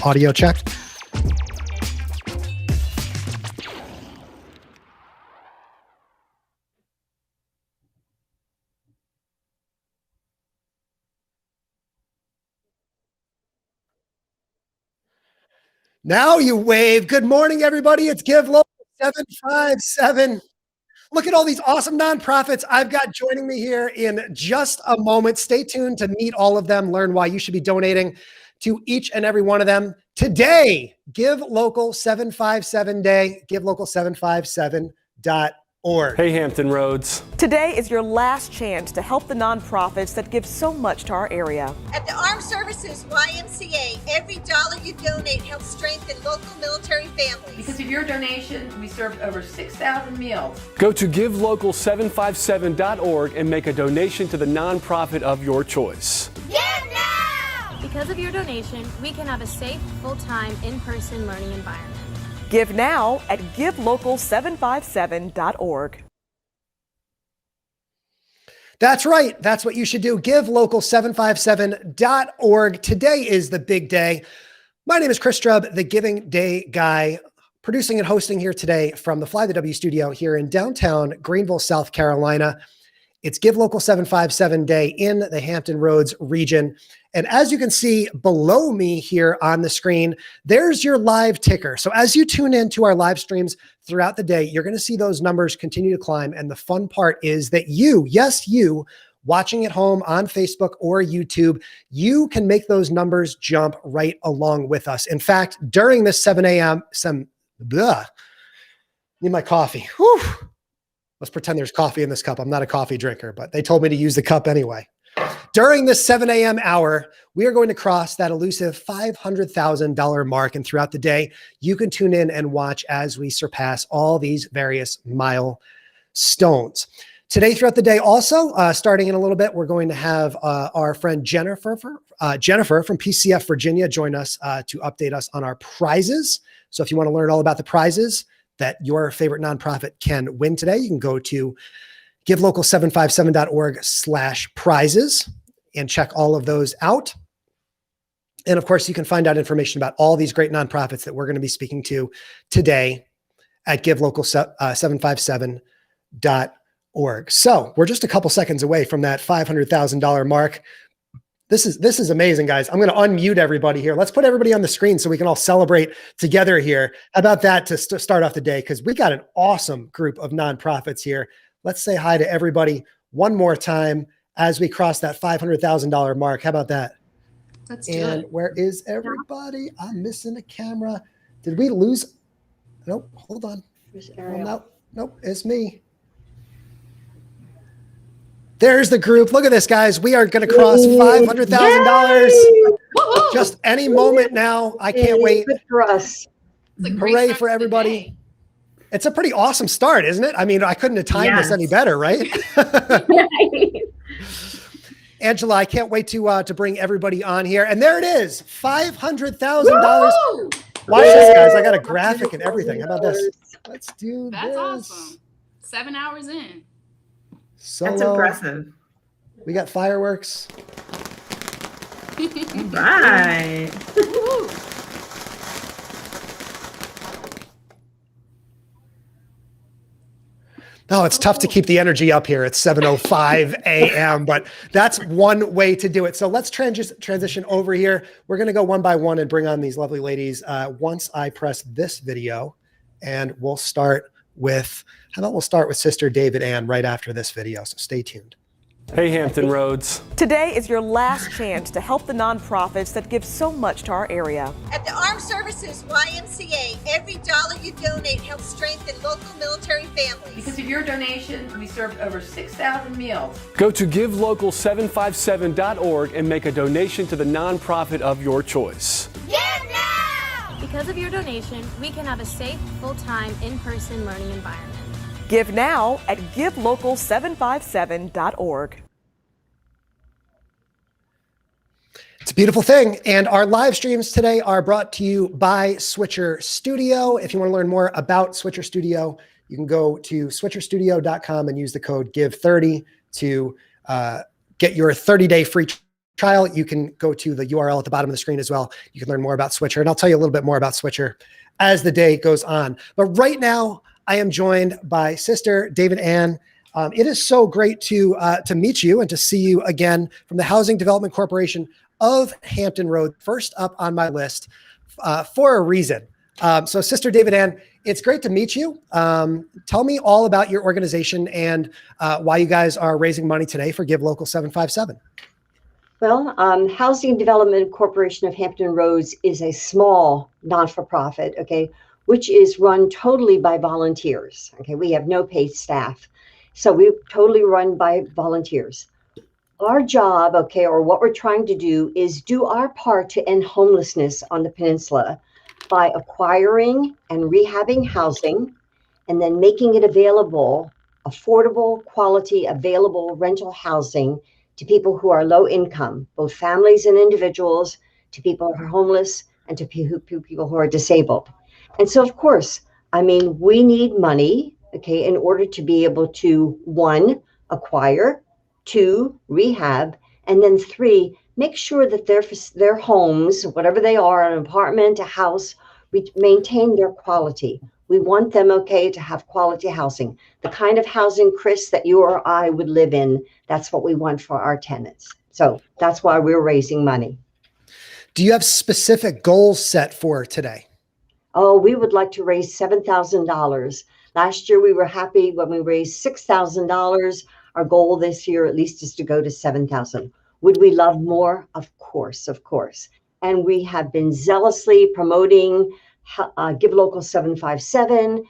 Audio check. Now you wave. Good morning, everybody. It's Give Local 757. Look at all these awesome nonprofits I've got joining me here in just a moment. Stay tuned to meet all of them, learn why you should be donating to each and every one of them. Today, Give Local 757 Day, givelocal757.org. Hey, Hampton Roads. Today is your last chance to help the nonprofits that give so much to our area. At the Armed Services YMCA, every dollar you donate helps strengthen local military families. Because of your donation, we served over 6,000 meals. Go to givelocal757.org and make a donation to the nonprofit of your choice. Give now! Because of your donation, we can have a safe, full-time, in-person learning environment. Give now at givelocal757.org. That's right. That's what you should do. givelocal757.org. Today is the big day. My name is Chris Strubb, the Giving Day guy, producing and hosting here today from the Fly the W studio here in downtown Greenville, South Carolina. It's Give Local 757 Day in the Hampton Roads region. And as you can see below me here on the screen, there's your live ticker. So as you tune into our live streams throughout the day, you're going to see those numbers continue to climb. And the fun part is that you, yes, you, watching at home on Facebook or YouTube, you can make those numbers jump right along with us. In fact, during this 7 a.m., need my coffee. Whew. Let's pretend there's coffee in this cup. I'm not a coffee drinker, but they told me to use the cup anyway. During this 7 a.m. hour, we are going to cross that elusive $500,000 mark. And throughout the day, you can tune in and watch as we surpass all these various milestones. Today, throughout the day, also, starting in a little bit, we're going to have our friend Jennifer from PCF Virginia join us to update us on our prizes. So if you want to learn all about the prizes that your favorite nonprofit can win today, you can go to givelocal757.org/prizes and check all of those out. And of course, you can find out information about all these great nonprofits that we're going to be speaking to today at givelocal757.org. So we're just a couple seconds away from that $500,000 mark. This is amazing, guys. I'm going to unmute everybody here. Let's put everybody on the screen so we can all celebrate together here. How about that to start off the day? Because we got an awesome group of nonprofits here. Let's say hi to everybody one more time as we cross that $500,000 mark. How about that? Let's do it. Where is everybody? I'm missing a camera. Did we lose? Nope. Hold on. Nope. It's me. There's the group. Look at this, guys. We are going to cross $500,000 just any moment now. I can't wait. Good for us. Hooray for everybody. It's a pretty awesome start, isn't it? I mean, I couldn't have timed this any better, right? Angela, I can't wait to bring everybody on here. And there it is, $500,000. Watch this, guys. I got a graphic and everything. How about this? Let's do this. That's awesome. 7 hours in. Solo. That's impressive. We got fireworks. Right. No, it's tough to keep the energy up here. It's 7:05 a.m., but that's one way to do it. So let's transition over here. We're going to go one by one and bring on these lovely ladies once I press this video, and we'll start with, how about we'll start with Sister David Ann right after this video. So stay tuned. Hey, Hampton Roads. Today is your last chance to help the nonprofits that give so much to our area. At the Armed Services YMCA, every dollar you donate helps strengthen local military families. Because of your donation, we served over 6,000 meals. Go to givelocal757.org and make a donation to the nonprofit of your choice. Give now! Because of your donation, we can have a safe, full-time, in-person learning environment. Give now at givelocal757.org. It's a beautiful thing. And our live streams today are brought to you by Switcher Studio. If you want to learn more about Switcher Studio, you can go to switcherstudio.com and use the code GIVE30 to get your 30-day free trial, you can go to the URL at the bottom of the screen as well. You can learn more about Switcher, and I'll tell you a little bit more about Switcher as the day goes on. But right now, I am joined by Sister David Ann. It is so great to meet you and to see you again from the Housing Development Corporation of Hampton Road, first up on my list for a reason. So Sister David Ann, it's great to meet you. Tell me all about your organization and why you guys are raising money today for Give Local 757. Well, Housing Development Corporation of Hampton Roads is a small non-for-profit, okay, which is run totally by volunteers. Okay, we have no paid staff. So we totally run by volunteers. Our job, okay, or what we're trying to do is do our part to end homelessness on the peninsula by acquiring and rehabbing housing and then making it available, affordable, quality, available rental housing to people who are low income, both families and individuals, to people who are homeless, and to people who are disabled. And so, of course, I mean, we need money, okay, in order to be able to, 1, acquire, 2, rehab, and then 3, make sure that their homes, whatever they are, an apartment, a house, we maintain their quality. We want them, okay, to have quality housing. The kind of housing, Chris, that you or I would live in, that's what we want for our tenants. So that's why we're raising money. Do you have specific goals set for today? Oh, we would like to raise $7,000. Last year, we were happy when we raised $6,000. Our goal this year, at least, is to go to $7,000. Would we love more? Of course, of course. And we have been zealously promoting Give Local 757,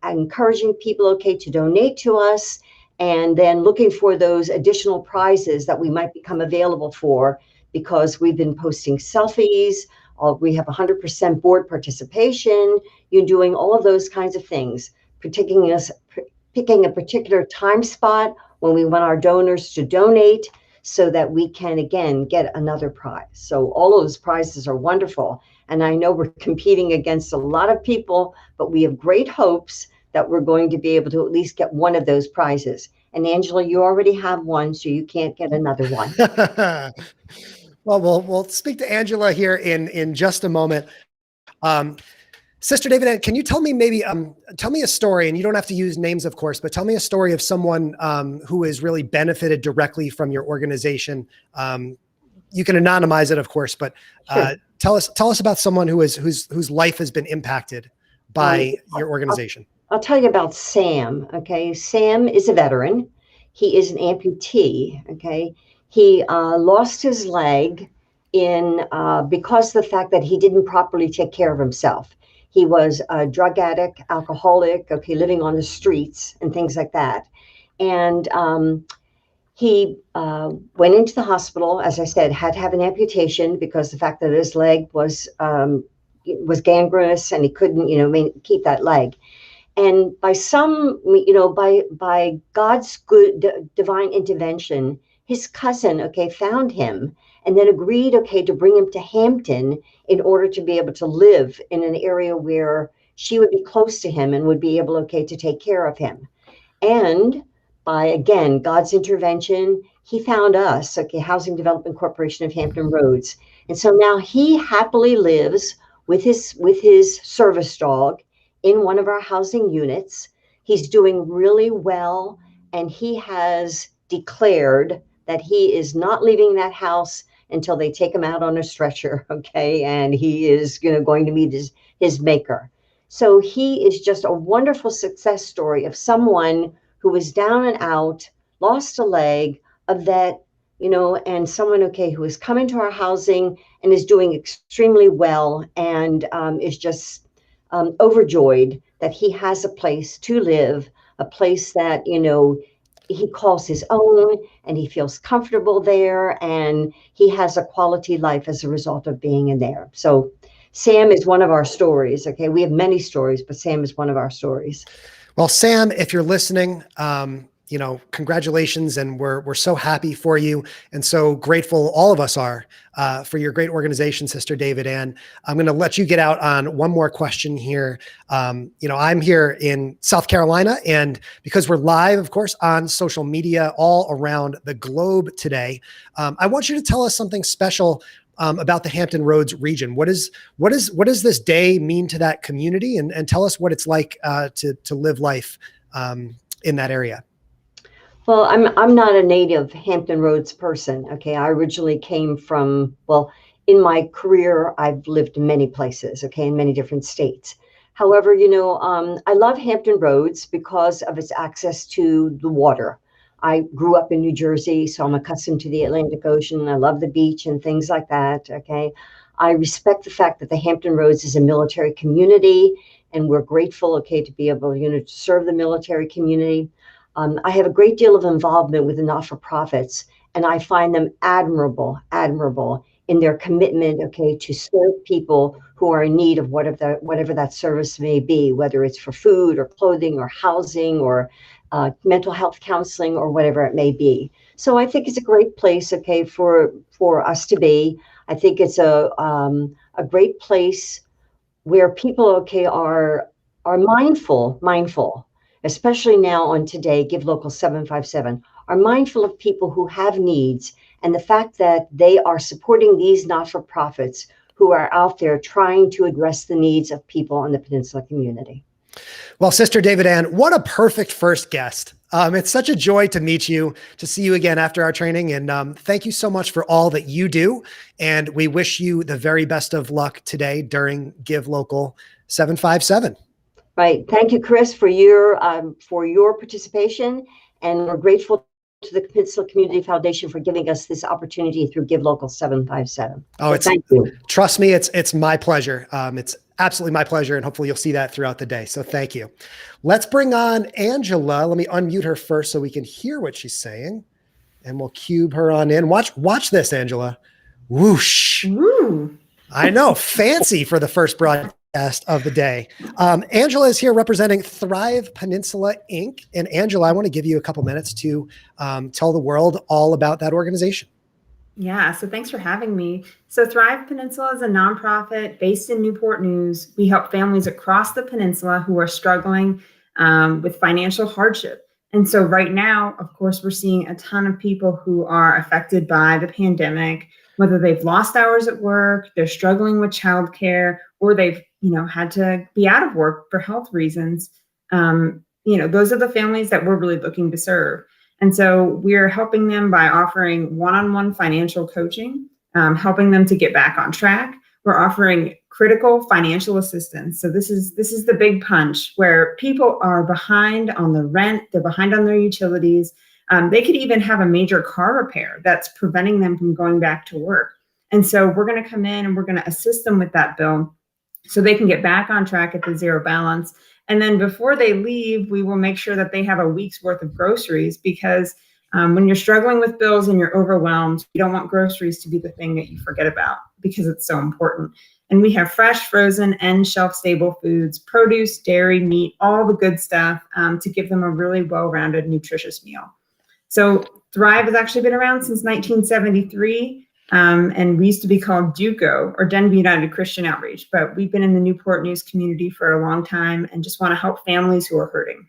encouraging people, okay, to donate to us, and then looking for those additional prizes that we might become available for, because we've been posting selfies. We have 100% board participation. You're doing all of those kinds of things, picking a particular time spot when we want our donors to donate so that we can, again, get another prize. So all of those prizes are wonderful. And I know we're competing against a lot of people, but we have great hopes that we're going to be able to at least get one of those prizes. And Angela, you already have one, so you can't get another one. Well, we'll speak to Angela here in just a moment. Sister David, can you tell me tell me a story, and you don't have to use names, of course, but tell me a story of someone who has really benefited directly from your organization. You can anonymize it, of course, but Sure. tell us about someone whose life has been impacted by your organization. I'll tell you about Sam. Okay, Sam is a veteran. He is an amputee. Okay, he lost his leg because of the fact that he didn't properly take care of himself. He was a drug addict, alcoholic, okay, living on the streets and things like that. And he went into the hospital, as I said, had to have an amputation because the fact that his leg was gangrenous and he couldn't, keep that leg. And by by God's good divine intervention, his cousin, okay, found him and then agreed, okay, to bring him to Hampton in order to be able to live in an area where she would be close to him and would be able, okay, to take care of him. And by, again, God's intervention, he found us, okay, Housing Development Corporation of Hampton Roads. And so now he happily lives with his service dog in one of our housing units. He's doing really well, and he has declared that he is not leaving that house until they take him out on a stretcher, okay? And he is going to meet his maker. So he is just a wonderful success story of someone who was down and out, lost a leg, a vet, and someone, okay, who is coming to our housing and is doing extremely well and is just overjoyed that he has a place to live, a place that, he calls his own, and he feels comfortable there, and he has a quality life as a result of being in there. So Sam is one of our stories. Okay, we have many stories, but Sam is one of our stories. Well, Sam, if you're listening, congratulations. And we're so happy for you and so grateful. All of us are for your great organization, Sister David Ann. I'm going to let you get out on one more question here. I'm here in South Carolina, and because we're live, of course, on social media all around the globe today, I want you to tell us something special about the Hampton Roads region. What does this day mean to that community, and tell us what it's like to live life in that area. Well, I'm not a native Hampton Roads person. Okay, I originally came from, in my career, I've lived in many places, okay, in many different states. However, I love Hampton Roads because of its access to the water. I grew up in New Jersey, so I'm accustomed to the Atlantic Ocean. I love the beach and things like that, okay. I respect the fact that the Hampton Roads is a military community, and we're grateful, okay, to be able, to serve the military community. I have a great deal of involvement with the not-for-profits, and I find them admirable in their commitment, okay, to serve people who are in need of whatever that service may be, whether it's for food or clothing or housing or mental health counseling or whatever it may be. So I think it's a great place, okay, for us to be. I think it's a great place where people, okay, are mindful, especially now on today, Give Local 757, are mindful of people who have needs, and the fact that they are supporting these not-for-profits who are out there trying to address the needs of people in the Peninsula community. Well, Sister David Ann, what a perfect first guest. It's such a joy to meet you, to see you again after our training. And thank you so much for all that you do. And we wish you the very best of luck today during Give Local 757. Right. Thank you, Chris, for your participation. And we're grateful to the Peninsula Community Foundation for giving us this opportunity through Give Local 757. Oh, thank you. Trust me, it's my pleasure. It's absolutely my pleasure. And hopefully you'll see that throughout the day. So thank you. Let's bring on Angela. Let me unmute her first so we can hear what she's saying. And we'll cube her on in. Watch this, Angela. Whoosh. Woo. I know. Fancy for the first broadcast of the day. Angela is here representing Thrive Peninsula, Inc. And Angela, I want to give you a couple minutes to tell the world all about that organization. Yeah, so thanks for having me. So Thrive Peninsula is a nonprofit based in Newport News. We help families across the peninsula who are struggling with financial hardship. And so right now, of course, we're seeing a ton of people who are affected by the pandemic, whether they've lost hours at work, they're struggling with childcare, or they've had to be out of work for health reasons. Those are the families that we're really looking to serve. And so we're helping them by offering one-on-one financial coaching, helping them to get back on track. We're offering critical financial assistance. So this is the big punch, where people are behind on the rent, they're behind on their utilities. They could even have a major car repair that's preventing them from going back to work. And so we're going to come in and we're going to assist them with that bill so they can get back on track at the zero balance. And then before they leave, we will make sure that they have a week's worth of groceries, because when you're struggling with bills and you're overwhelmed, you don't want groceries to be the thing that you forget about, because it's so important. And we have fresh, frozen, and shelf-stable foods, produce, dairy, meat, all the good stuff to give them a really well-rounded, nutritious meal. So Thrive has actually been around since 1973. And we used to be called DUCO, or Denbigh United Christian Outreach, but we've been in the Newport News community for a long time and just want to help families who are hurting.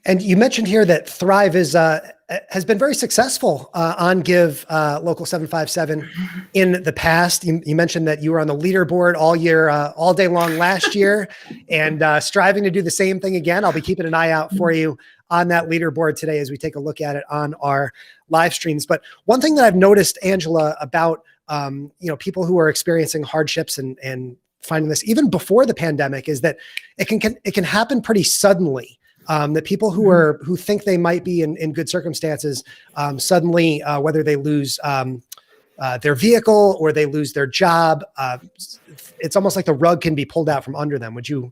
And you mentioned here that Thrive has been very successful on Give Local 757 in the past. You mentioned that you were on the leaderboard all day long last year, and striving to do the same thing again. I'll be keeping an eye out for you on that leaderboard today as we take a look at it on our live streams. But one thing that I've noticed, Angela, about people who are experiencing hardships and finding this even before the pandemic, is that it can happen pretty suddenly. That people who think they might be in good circumstances, suddenly, whether they lose their vehicle or they lose their job, it's almost like the rug can be pulled out from under them. Would you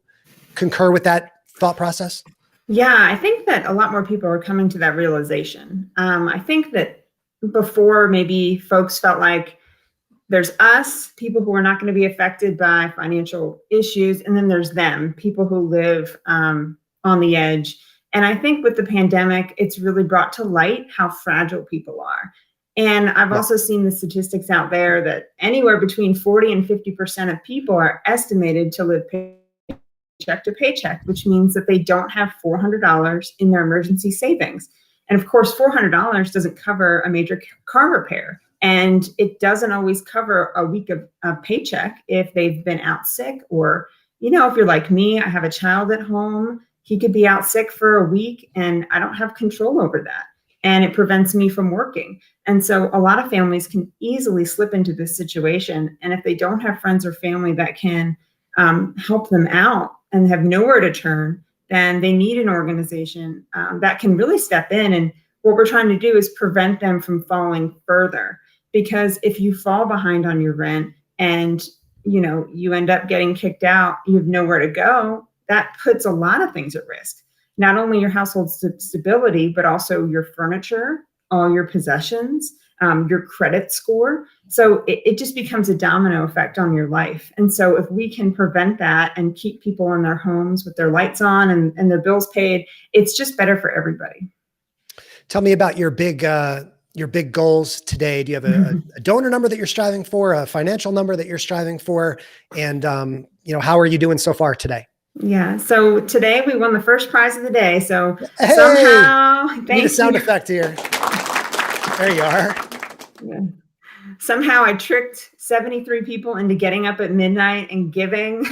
concur with that thought process? Yeah, I think that a lot more people are coming to that realization. I think that before, maybe folks felt like there's us, people who are not going to be affected by financial issues, and then there's them, people who live on the edge And I think with the pandemic, it's really brought to light how fragile people are. And I've also seen the statistics out there that anywhere between 40 and 50% of people are estimated to live paycheck to paycheck, which means that they don't have $400 in their emergency savings. And of course, $400 doesn't cover a major car repair. And it doesn't always cover a week of a paycheck if they've been out sick, or, you know, if you're like me, I have a child at home, he could be out sick for a week and I don't have control over that. And it prevents me from working. And so a lot of families can easily slip into this situation. And if they don't have friends or family that can help them out and have nowhere to turn, then they need an organization that can really step in. And what we're trying to do is prevent them from falling further. Because if you fall behind on your rent and, you know, you end up getting kicked out, you have nowhere to go, that puts a lot of things at risk. Not only your household stability, but also your furniture, all your possessions, your credit score. So it just becomes a domino effect on your life. And so if we can prevent that and keep people in their homes with their lights on and their bills paid, it's just better for everybody. Tell me about your big goals today. Do you have a donor number that you're striving for, a financial number that you're striving for? And, you know, how are you doing so far today? Yeah. So today we won the first prize of the day. So hey, somehow, need a sound effect here. There you are. Yeah. Somehow I tricked 73 people into getting up at midnight and giving.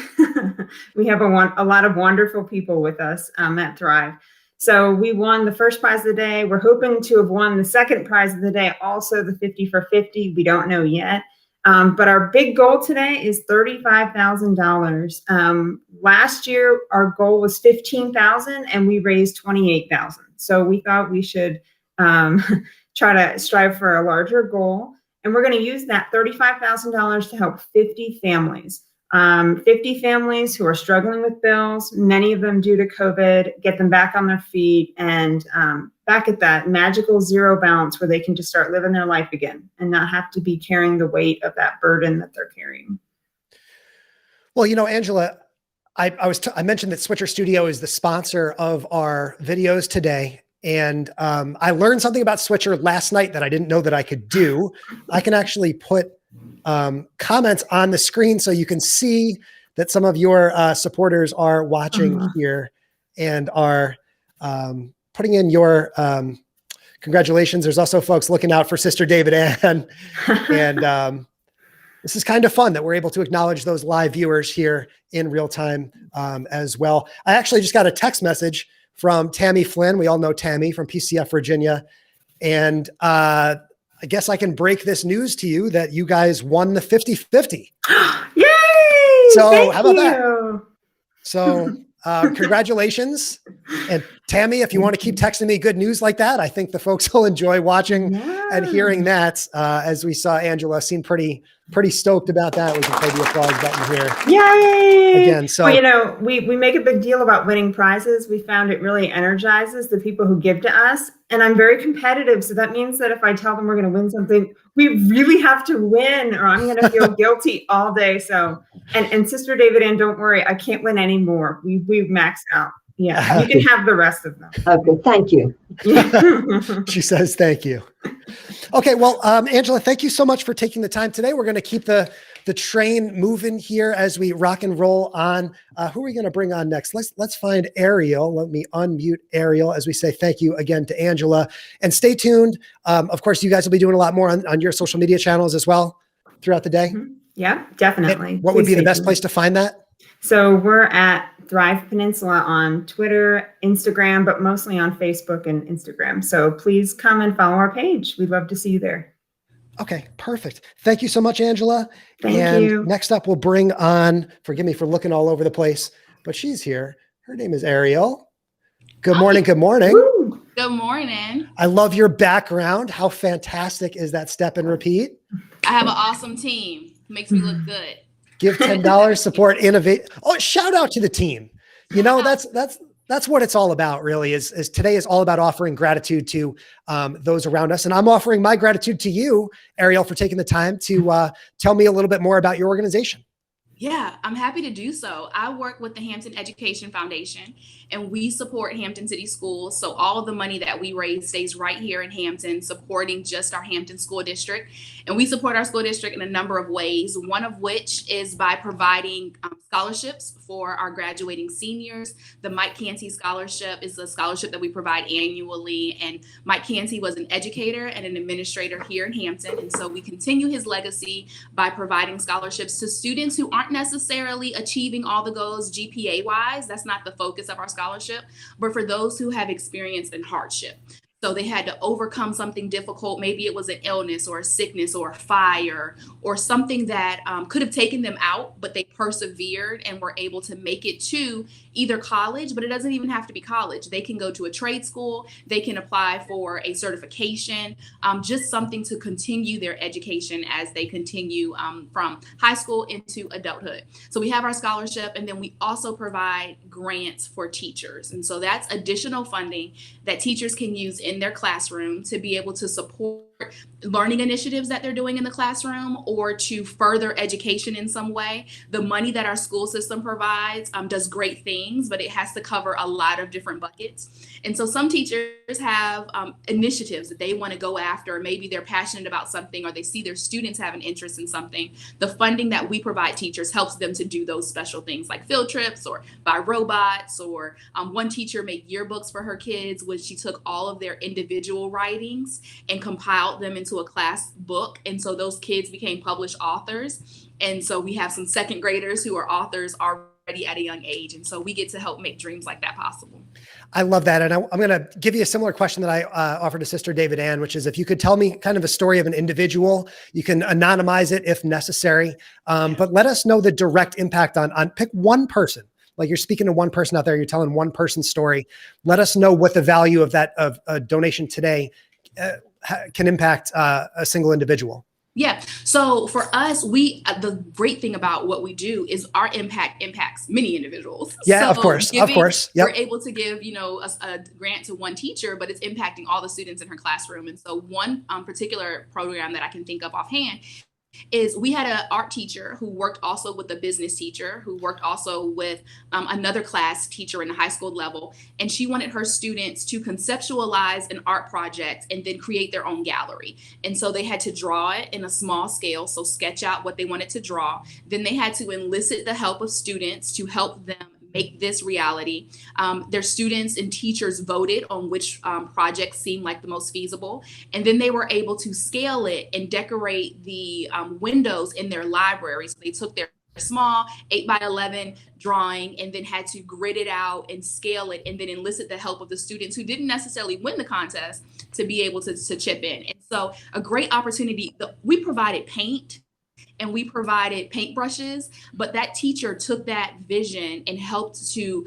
We have a lot of wonderful people with us at Thrive. So we won the first prize of the day. We're hoping to have won the second prize of the day, also the 50 for 50. We don't know yet. But our big goal today is $35,000. Last year, our goal was $15,000 and we raised $28,000. So we thought we should try to strive for a larger goal. And we're going to use that $35,000 to help 50 families. 50 families who are struggling with bills, many of them due to COVID, get them back on their feet and back at that magical zero balance where they can just start living their life again and not have to be carrying the weight of that burden that they're carrying. Well, you know, Angela, I mentioned that Switcher Studio is the sponsor of our videos today. And I learned something about Switcher last night that I didn't know that I could do. I can actually put comments on the screen so you can see that some of your supporters are watching here and are putting in your congratulations. There's also folks looking out for Sister David Ann. And this is kind of fun that we're able to acknowledge those live viewers here in real time as well. I actually just got a text message from Tammy Flynn. We all know Tammy from PCF Virginia. And I guess I can break this news to you that you guys won the 50-50. Yay! So how about that? So congratulations. And Tammy, if you want to keep texting me good news like that, I think the folks will enjoy watching and hearing that. As we saw Angela seem pretty stoked about that. We can play the applause button here. Yay! Again, so well, you know, we make a big deal about winning prizes. We found it really energizes the people who give to us. And I'm very competitive. So that means that if I tell them we're going to win something, we really have to win or I'm going to feel guilty all day. So, and Sister David Ann, don't worry, I can't win anymore. We've maxed out. Yeah, you can have the rest of them. Okay, thank you. She says thank you. Okay, well, Angela, thank you so much for taking the time today. We're going to keep the train moving here as we rock and roll on. Who are we going to bring on next? Let's find Ariel. Let me unmute Ariel as we say thank you again to Angela. And stay tuned. Of course, you guys will be doing a lot more on your social media channels as well throughout the day. Yeah, definitely. And what would be the best place to find that? So we're at Thrive Peninsula on Twitter, Instagram, but mostly on Facebook and Instagram. So please come and follow our page. We'd love to see you there. Okay, perfect. Thank you so much, Angela. Thank you. Next up, we'll bring on, forgive me for looking all over the place, but she's here. Her name is Ariel. Good morning. Good morning. Woo. Good morning. I love your background. How fantastic is that step and repeat? I have an awesome team. Makes me look good. Give $10, support, innovate. Oh, shout out to the team. You know, that's what it's all about, really, is today is all about offering gratitude to those around us. And I'm offering my gratitude to you, Ariel, for taking the time to tell me a little bit more about your organization. Yeah, I'm happy to do so. I work with the Hampton Education Foundation, and we support Hampton City Schools. So all of the money that we raise stays right here in Hampton, supporting just our Hampton School District. And we support our school district in a number of ways, one of which is by providing scholarships for our graduating seniors. The Mike Canty Scholarship is a scholarship that we provide annually. And Mike Canty was an educator and an administrator here in Hampton. And so we continue his legacy by providing scholarships to students who aren't necessarily achieving all the goals GPA wise. That's not the focus of our scholarship, but for those who have experienced in hardship. So they had to overcome something difficult. Maybe it was an illness or a sickness or a fire or something that could have taken them out, but they persevered and were able to make it to either college, but it doesn't even have to be college. They can go to a trade school. They can apply for a certification, just something to continue their education as they continue from high school into adulthood. So we have our scholarship, and then we also provide grants for teachers. And so that's additional funding that teachers can use in their classroom to be able to support learning initiatives that they're doing in the classroom or to further education in some way. The money that our school system provides does great things, but it has to cover a lot of different buckets. And so some teachers have initiatives that they want to go after. Maybe they're passionate about something or they see their students have an interest in something. The funding that we provide teachers helps them to do those special things like field trips or buy robots, or one teacher made yearbooks for her kids, which she took all of their individual writings and compiled them into a class book. And so those kids became published authors. And so we have some second graders who are authors already at a young age. And so we get to help make dreams like that possible. I love that. And I'm going to give you a similar question that I offered to Sister David Ann, which is if you could tell me kind of a story of an individual, you can anonymize it if necessary, but let us know the direct impact on pick one person. Like you're speaking to one person out there, you're telling one person's story. Let us know what the value of that, of a donation today can impact a single individual. Yeah. So for us, the great thing about what we do is our impact impacts many individuals. Yeah, so of course. Yep. We're able to give, a grant to one teacher, but it's impacting all the students in her classroom. And so one particular program that I can think of offhand is we had an art teacher who worked also with a business teacher who worked also with another class teacher in the high school level. And she wanted her students to conceptualize an art project and then create their own gallery. And so they had to draw it in a small scale. So sketch out what they wanted to draw. Then they had to enlist the help of students to help them make this reality. Their students and teachers voted on which projects seemed like the most feasible. And then they were able to scale it and decorate the windows in their library. So they took their small 8x11 drawing and then had to grid it out and scale it and then enlisted the help of the students who didn't necessarily win the contest to be able to chip in. And so a great opportunity. We provided paint and we provided paintbrushes, but that teacher took that vision and helped to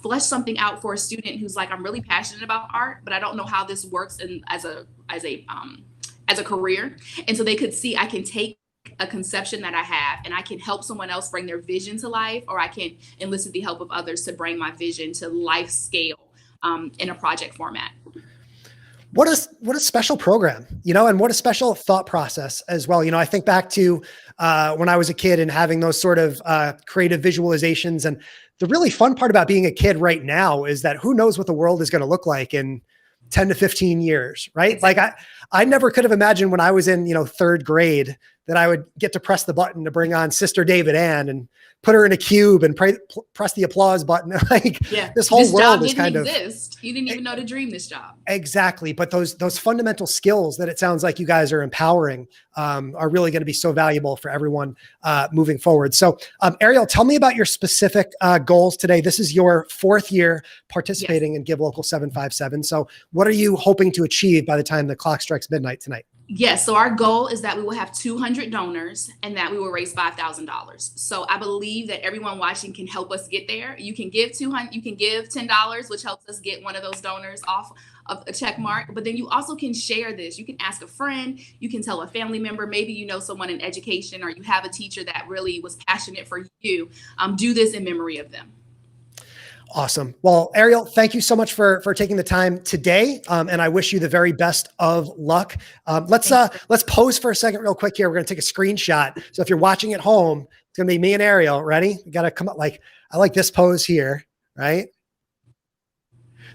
flesh something out for a student who's like, I'm really passionate about art, but I don't know how this works as a career. And so they could see, I can take a conception that I have and I can help someone else bring their vision to life, or I can enlist the help of others to bring my vision to life scale in a project format. What a special program, and what a special thought process as well. I think back to when I was a kid and having those sort of creative visualizations. And the really fun part about being a kid right now is that who knows what the world is going to look like in 10 to 15 years, right? Like I never could have imagined when I was in, third grade that I would get to press the button to bring on Sister David Ann and put her in a cube and press the applause button. This whole world is kind of exist. You didn't even know to dream this job. Exactly. But those fundamental skills that it sounds like you guys are empowering are really going to be so valuable for everyone moving forward. So Ariel, tell me about your specific goals today. This is your 4th year participating in Give Local 757. So what are you hoping to achieve by the time the clock strikes midnight tonight? Yes. So our goal is that we will have 200 donors and that we will raise $5,000. So I believe that everyone watching can help us get there. You can give $200, you can give $10, which helps us get one of those donors off of a check mark. But then you also can share this. You can ask a friend, you can tell a family member, maybe you know someone in education or you have a teacher that really was passionate for you. Do this in memory of them. Awesome. Well, Ariel, thank you so much for taking the time today. And I wish you the very best of luck. Let's pose for a second real quick here. We're going to take a screenshot. So if you're watching at home, it's going to be me and Ariel. Ready? You got to come up I like this pose here, right?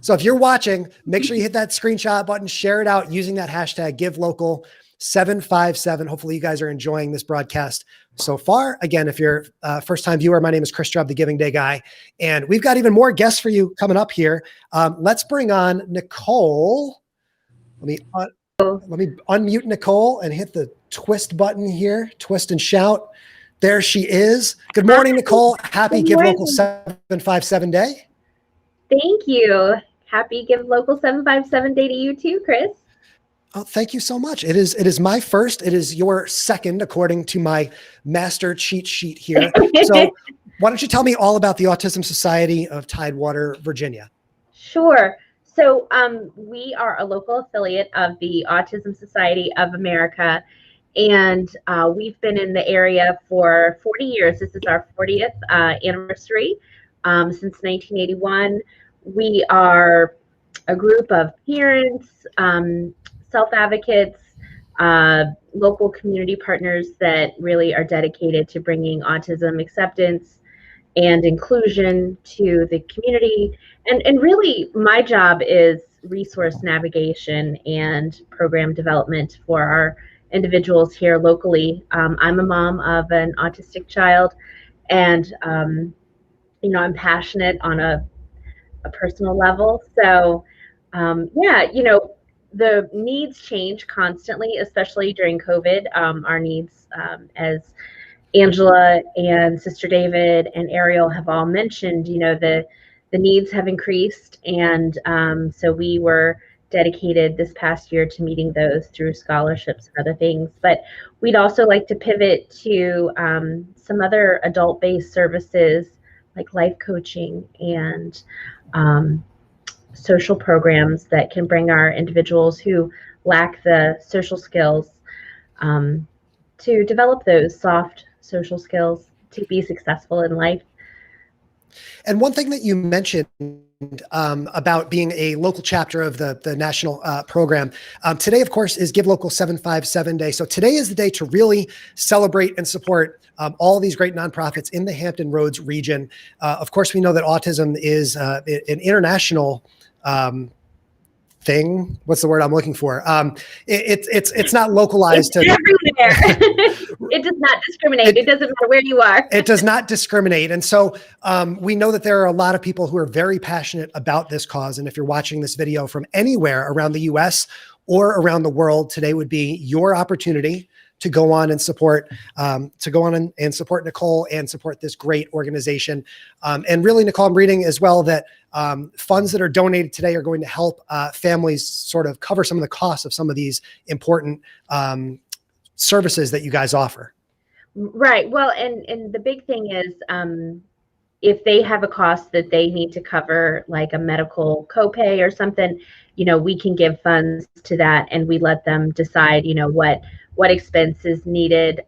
So if you're watching, make sure you hit that screenshot button, share it out using that hashtag GiveLocal757. Hopefully you guys are enjoying this broadcast so far. Again, if you're a first-time viewer, my name is Chris Drubb, the Giving Day Guy, and we've got even more guests for you coming up here. Let's bring on Nicole. Let me unmute Nicole and hit the twist button here. Twist and shout. There she is. Good morning, Nicole. Happy Give Local 757 Day. Thank you. Happy Give Local 757 Day to you too, Chris. Oh, thank you so much. It is my first. It is your second, according to my master cheat sheet here. So why don't you tell me all about the Autism Society of Tidewater, Virginia? Sure. So we are a local affiliate of the Autism Society of America, and we've been in the area for 40 years. This is our 40th anniversary since 1981. We are a group of parents, self-advocates, local community partners that really are dedicated to bringing autism acceptance and inclusion to the community. And really, my job is resource navigation and program development for our individuals here locally. I'm a mom of an autistic child, and I'm passionate on a personal level. So the needs change constantly, especially during COVID. Our needs, as Angela and Sister David and Ariel have all mentioned, the needs have increased. And so we were dedicated this past year to meeting those through scholarships and other things. But we'd also like to pivot to some other adult-based services like life coaching and social programs that can bring our individuals who lack the social skills to develop those soft social skills to be successful in life. And one thing that you mentioned about being a local chapter of the national program, today, of course, is Give Local 757 Day. So today is the day to really celebrate and support all these great nonprofits in the Hampton Roads region. Of course, we know that autism is an international thing. What's the word I'm looking for? It's not localized to everywhere. It does not discriminate. It doesn't matter where you are. It does not discriminate. And so we know that there are a lot of people who are very passionate about this cause. And if you're watching this video from anywhere around the US or around the world, today would be your opportunity to go on and support Nicole and support this great organization. And really, Nicole, I'm reading as well that funds that are donated today are going to help families sort of cover some of the costs of some of these important services that you guys offer. Right. Well, and the big thing is if they have a cost that they need to cover, like a medical copay or something, we can give funds to that, and we let them decide, what expense is needed.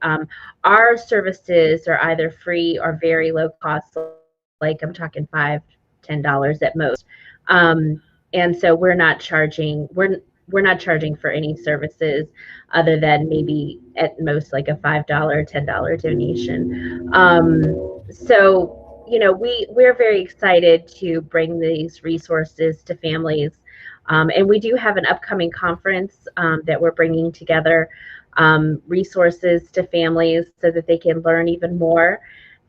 Our services are either free or very low cost, like I'm talking $5, $10 at most. And so we're not charging for any services other than maybe at most like a $5, $10 donation. So, we're very excited to bring these resources to families. And we do have an upcoming conference that we're bringing together resources to families so that they can learn even more.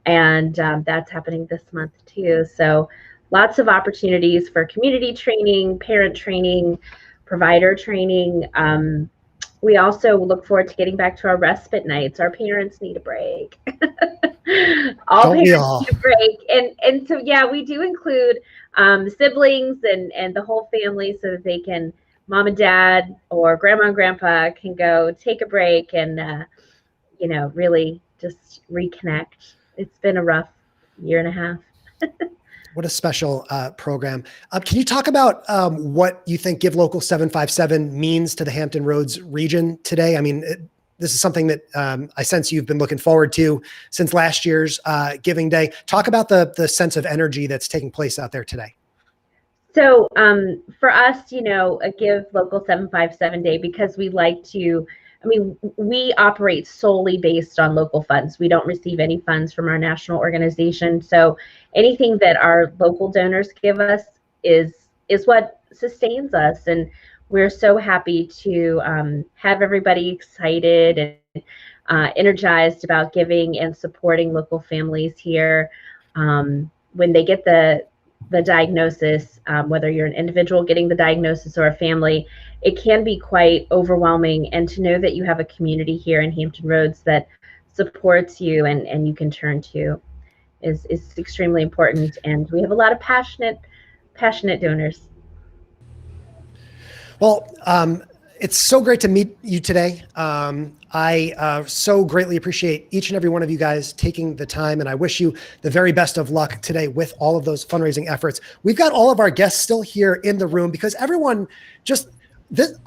And that's happening this month too. So lots of opportunities for community training, parent training, provider training. We also look forward to getting back to our respite nights. Our parents need a break. All parents need a break. And so, yeah, we do include siblings and the whole family so that they can, mom and dad or grandma and grandpa can go take a break and, really just reconnect. It's been a rough year and a half. What a special program. Can you talk about what you think Give Local 757 means to the Hampton Roads region today? I mean, this is something that I sense you've been looking forward to since last year's Giving Day. Talk about the sense of energy that's taking place out there today. So for us, a Give Local 757 Day, because we like to, we operate solely based on local funds. We don't receive any funds from our national organization. So anything that our local donors give us is what sustains us. And we're so happy to have everybody excited and energized about giving and supporting local families here. When they get the diagnosis, whether you're an individual getting the diagnosis or a family, it can be quite overwhelming. And to know that you have a community here in Hampton Roads that supports you and you can turn to is extremely important. And we have a lot of passionate donors. Well, it's so great to meet you today. I so greatly appreciate each and every one of you guys taking the time, and I wish you the very best of luck today with all of those fundraising efforts. We've got all of our guests still here in the room because everyone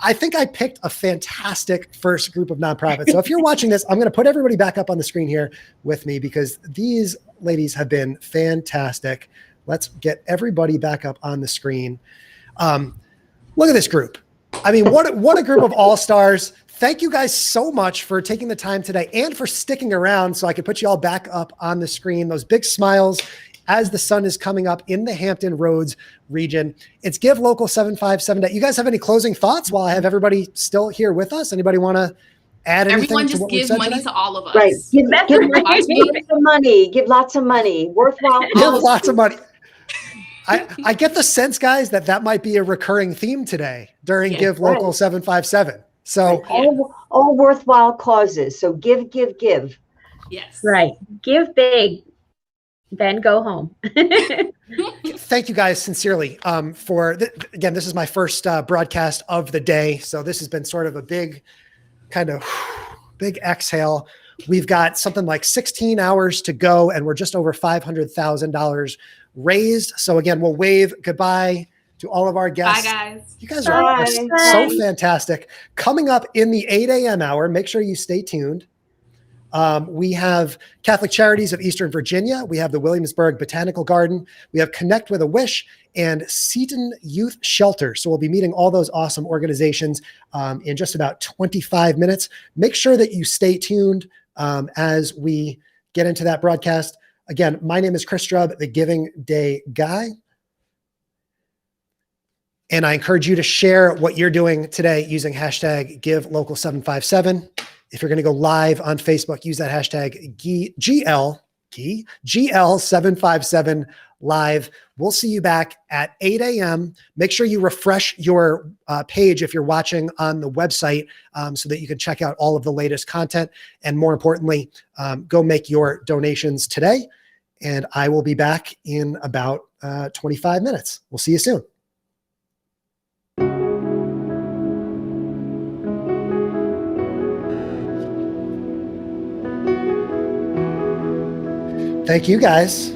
I think I picked a fantastic first group of nonprofits. So if you're watching this, I'm going to put everybody back up on the screen here with me because these ladies have been fantastic. Let's get everybody back up on the screen. Look at this group. I mean, what a group of all-stars. Thank you guys so much for taking the time today and for sticking around so I could put you all back up on the screen. Those big smiles as the sun is coming up in the Hampton Roads region. It's Give Local 757 Day. You guys have any closing thoughts while I have everybody still here with us? Anybody want to add anything? Everyone to just what we've give said money today? to all of us. Right. Give lots of money. Worthwhile. Give lots of money. I get the sense, guys, that might be a recurring theme today during Give Local 757. So all worthwhile causes. So give. Yes. Right. Give big, then go home. Thank you guys sincerely again, this is my first broadcast of the day. So this has been sort of a big exhale. We've got something like 16 hours to go and we're just over $500,000 raised. So again, we'll wave goodbye to all of our guests. Bye, guys. You guys are so fantastic. Coming up in the 8 a.m. hour, make sure you stay tuned. We have Catholic Charities of Eastern Virginia. We have the Williamsburg Botanical Garden. We have Connect with a Wish and Seton Youth Shelter. So we'll be meeting all those awesome organizations in just about 25 minutes. Make sure that you stay tuned as we get into that broadcast. Again, my name is Chris Strubb, the Giving Day Guy. And I encourage you to share what you're doing today using hashtag GiveLocal757. If you're going to go live on Facebook, use that hashtag GL757 live. We'll see you back at 8 a.m. Make sure you refresh your page if you're watching on the website so that you can check out all of the latest content. And more importantly, go make your donations today. And I will be back in about 25 minutes. We'll see you soon. Thank you guys.